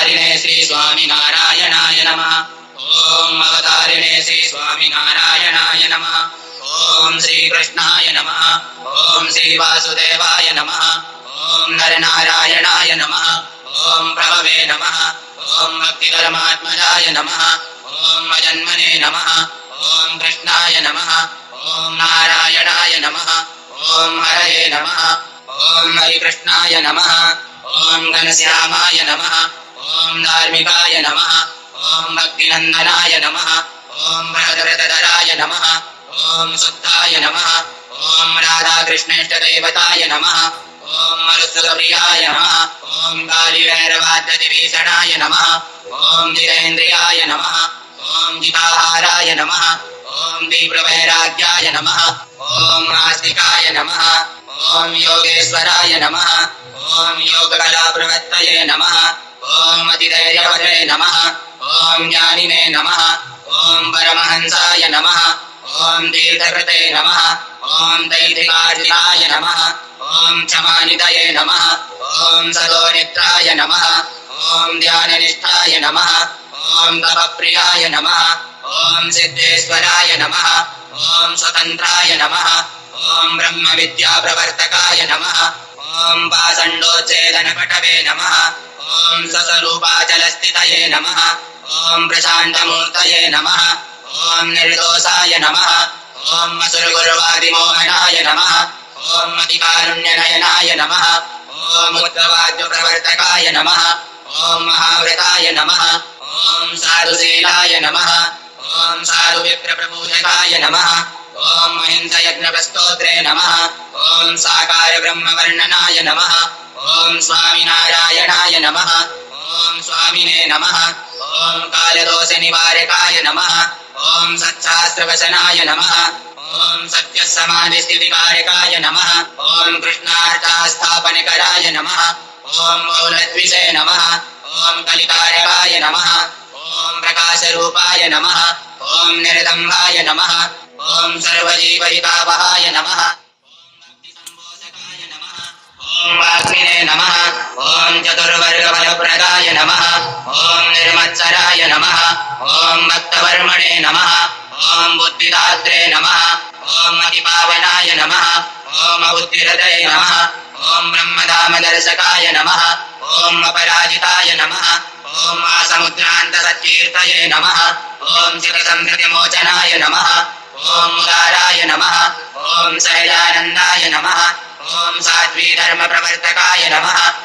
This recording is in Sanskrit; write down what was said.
अवतारिणे श्री स्वामिनारायणाय नमः। ॐ अवतारिणे श्री स्वामिनारायणाय नमः। ॐ श्रीकृष्णाय नमः। ॐ श्रीवासुदेवाय नमः। ॐ नरनारायणाय नमः। ॐ प्रभवे नमः। ॐ भक्तिधर्मात्मजाय नमः। ॐ अजन्मने नमः। ॐ कृष्णाय नमः। ॐ नारायणाय नमः। ॐ हरये नमः। ॐ हरिकृष्णाय नमः। ॐ घनश्यामाय नमः। ॐ धार्मिकाय नमः। ॐ भक्तिनन्दनाय नमः। ॐ भरतरतधराय नमः। ॐ शुद्धाय नमः। ॐ राधाकृष्णेष्टदेवताय नमः। ॐ मरुत्सुरप्रियाय नमः। ॐ कालीभैरवाद्यतिभीषणाय नमः। ॐ जितेन्द्रियाय नमः। ॐ जिताहाराय नमः। ॐ तीव्रवैराग्याय नमः। ॐ आस्तिकाय नमः। ॐ योगेश्वराय नमः। ॐ योगकलाप्रवत्तये नमः। ॐ अतिधैर्यवरे नमः। ॐ ज्ञानिने नमः। ॐ परमहंसाय नमः। ॐ तीर्थकृते नमः। ॐ दैथिकार्जिताय नमः। ॐ क्षमानिधये नमः। ॐ सदोनित्राय नमः। ॐ ध्याननिष्ठाय नमः। ॐ तपप्रियाय नमः। ॐ सिद्धेश्वराय नमः। ॐ स्वतन्त्राय नमः। ॐ ब्रह्मविद्याप्रवर्तकाय नमः। ॐ पाषण्डोच्छेदनपटवे नमः। ॐ स्वस्वरूपाचलस्थितये नमः। ॐ प्रशान्तमूर्तये नमः। ॐ निर्दोषाय नमः। ॐ असुरगुरुवादिमोहनाय नमः। ॐ अतिकारुण्यनयनाय नमः। ॐ उद्भवाद्यप्रवर्तकाय नमः। ॐ महाव्रताय नमः। ॐ साधुशीलाय नमः। ॐ साधुविप्रप्रपूजकाय नमः। ॐ महिंसयज्ञप्रस्तोत्रे नमः। ॐ साकारब्रह्मवर्णनाय नमः। ॐ स्वामिनारायणाय नमः। ॐ स्वामिने नमः। ॐ कालदोषनिवारकाय नमः। ॐ सच्छास्त्रवचनाय नमः। ॐ सत्यसमाधिस्थितिकारकाय नमः। ॐ कृष्णार्थास्थापनकराय नमः। ॐ मौलद्विषे नमः। ॐ कलिकारकाय नमः। ॐ प्रकाशरूपाय नमः। ॐ निर्दम्भाय नमः। ॐ सर्वजीवहितावहाय नमः। ॐ वाग्मिने नमः। ॐ चतुर्वर्गफलप्रदाय नमः। ॐ निर्मत्सराय नमः। ॐ भक्तवर्मणे नमः। ॐ बुद्धिदात्रे नमः। ॐ अतिपावनाय नमः। ॐ बुद्धिहृदये नमः। ॐ ब्रह्मधामदर्शकाय नमः। ॐ अपराजिताय नमः। ॐ आसमुद्रान्तसत्कीर्तये नमः। ॐ चिरसंहृतिमोचनाय नमः। ॐ उदाराय नमः। ॐ सहजानन्दाय नमः। ॐ साध्वीधर्मप्रवर्तकाय नमः।